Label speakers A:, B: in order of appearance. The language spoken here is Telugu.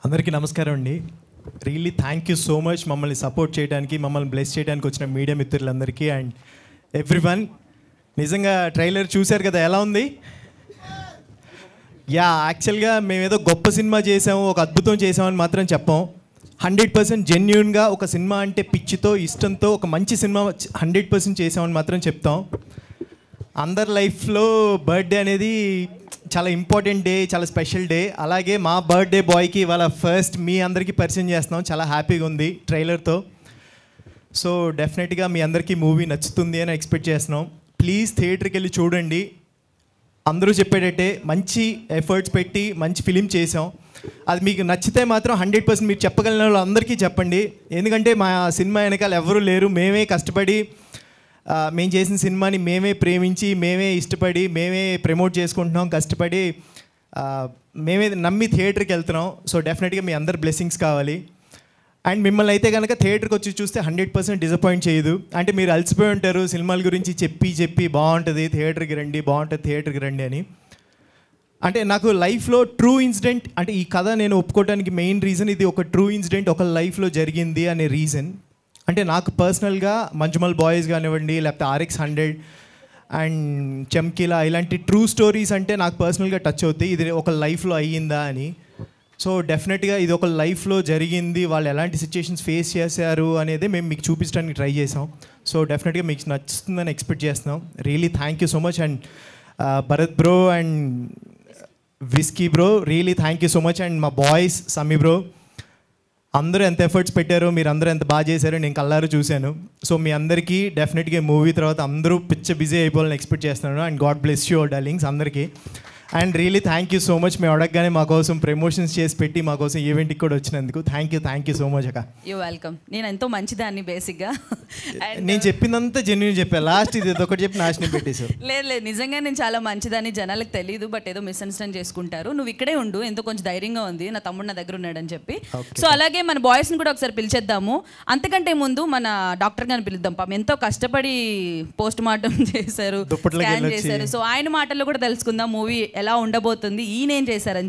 A: అందరికీ నమస్కారం అండి. Really thank you so much మమ్మల్ని సపోర్ట్ చేయడానికి, మమ్మల్ని బ్లెస్ చేయడానికి వచ్చిన మీడియా మిత్రులందరికీ అండ్ ఎవ్రీవన్. నిజంగా ట్రైలర్ చూశారు కదా, ఎలా ఉంది? యాక్చువల్గా మేమేదో గొప్ప సినిమా చేసాము, ఒక అద్భుతం చేసామని మాత్రం చెప్పాం. 100% జెన్యూన్గా ఒక సినిమా అంటే పిచ్చితో, ఇష్టంతో ఒక మంచి సినిమా 100% చేసామని మాత్రం చెప్తాం. అందరి లైఫ్లో బర్త్డే అనేది చాలా ఇంపార్టెంట్ డే, చాలా స్పెషల్ డే. అలాగే మా బర్త్డే బాయ్కి ఇవాళ ఫస్ట్ మీ అందరికీ పరిచయం చేస్తున్నాం. చాలా హ్యాపీగా ఉంది ట్రైలర్తో. సో డెఫినెట్గా మీ అందరికీ మూవీ నచ్చుతుంది అని ఎక్స్పెక్ట్ చేస్తున్నాం. ప్లీజ్ థియేటర్కి వెళ్ళి చూడండి. అందరూ చెప్పేటట్టే మంచి ఎఫర్ట్స్ పెట్టి మంచి ఫిలిం చేసాం. అది మీకు నచ్చితే మాత్రం 100% మీరు చెప్పగలిగిన వాళ్ళు అందరికీ చెప్పండి. ఎందుకంటే మా సినిమా వెనకాల ఎవరూ లేరు, మేమే కష్టపడి మేము చేసిన సినిమాని మేమే ప్రేమించి, మేమే ఇష్టపడి, మేమే ప్రమోట్ చేసుకుంటున్నాం, కష్టపడి మేమే నమ్మి థియేటర్కి వెళ్తున్నాం. సో డెఫినెట్గా మీ అందరి బ్లెస్సింగ్స్ కావాలి. అండ్ మిమ్మల్ని అయితే కనుక థియేటర్కి వచ్చి చూస్తే 100% డిసప్పాయింట్ చేయదు. అంటే మీరు అలసిపోయి ఉంటారు సినిమాల గురించి చెప్పి బాగుంటుంది థియేటర్కి రండి, బాగుంటుంది థియేటర్కి రండి అని. అంటే నాకు లైఫ్లో ట్రూ ఇన్సిడెంట్, అంటే ఈ కథ నేను ఒప్పుకోవడానికి మెయిన్ రీజన్ ఇది ఒక ట్రూ ఇన్సిడెంట్ ఒక లైఫ్లో జరిగింది అనే రీజన్. అంటే నాకు పర్సనల్గా మంజుమల్ బాయ్స్ కానివ్వండి, లేకపోతే RX100 అండ్ చమ్కీలా ఇలాంటి ట్రూ స్టోరీస్ అంటే నాకు పర్సనల్గా టచ్ అవుతాయి. ఇది ఒక లైఫ్లో అయ్యిందా అని. సో డెఫినెట్గా ఇది ఒక లైఫ్లో జరిగింది, వాళ్ళు ఎలాంటి సిచ్యుయేషన్స్ ఫేస్ చేశారు అనేది మేము మీకు చూపించడానికి ట్రై చేసాం. సో డెఫినెట్గా మీకు నచ్చుతుందని ఎక్స్పెక్ట్ చేస్తున్నాం. Really thank you so much. And Bharat bro and whisky bro, really thank you so much. And మా బాయ్స్ సమ్మీ బ్రో, అందరూ ఎంత ఎఫర్ట్స్ పెట్టారో, మీరు అందరూ ఎంత బాగా చేశారో నేను కళ్ళారు చూశాను. సో మీ అందరికీ డెఫినెట్గా మూవీ తర్వాత అందరూ బిజీ అయిపోవాలని ఎక్స్పెక్ట్ చేస్తున్నాను. And God bless you all darlings అందరికీ. And really thank you so much. మేము అడగగానే మా కోసం ప్రమోషన్స్ చేసి పెట్టి మా కోసం ఈవెంట్కి కూడా వచ్చినందుకు థ్యాంక్ యూ సో మచ్ అక్క.
B: You welcome. నేను ఎంతో మంచిదాన్ని బేసిక్గా.
A: నేను చెప్పిందంతా జెన్యూన్ చెప్పాను, లాస్ట్ ఇది ఒకటి చెప్పి నాశనం పెట్టేశారు.
B: లేదు నిజంగా నేను చాలా మంచిదాన్ని, జనాలకు తెలియదు, బట్ ఏదో మిస్అండర్స్టాండ్ చేసుకుంటారు. నువ్వు ఇక్కడే ఉండు, ఎంతో కొంచెం ధైర్యంగా ఉంది, నా తమ్ముడు నా దగ్గర ఉన్నాడని చెప్పి. సో అలాగే మన బాయ్స్ని కూడా ఒకసారి పిలిచేద్దాము. అంతకంటే ముందు మన డాక్టర్ గారిని పిలుద్దాం. పాపం ఎంతో కష్టపడి పోస్ట్ మార్టం చేశారు, స్కాన్ చేశారు. సో ఆయన మాటల్లో కూడా తెలుసుకుందాం మూవీ ఎలా ఉండబోతుంది, ఈయన ఏం చేశారని.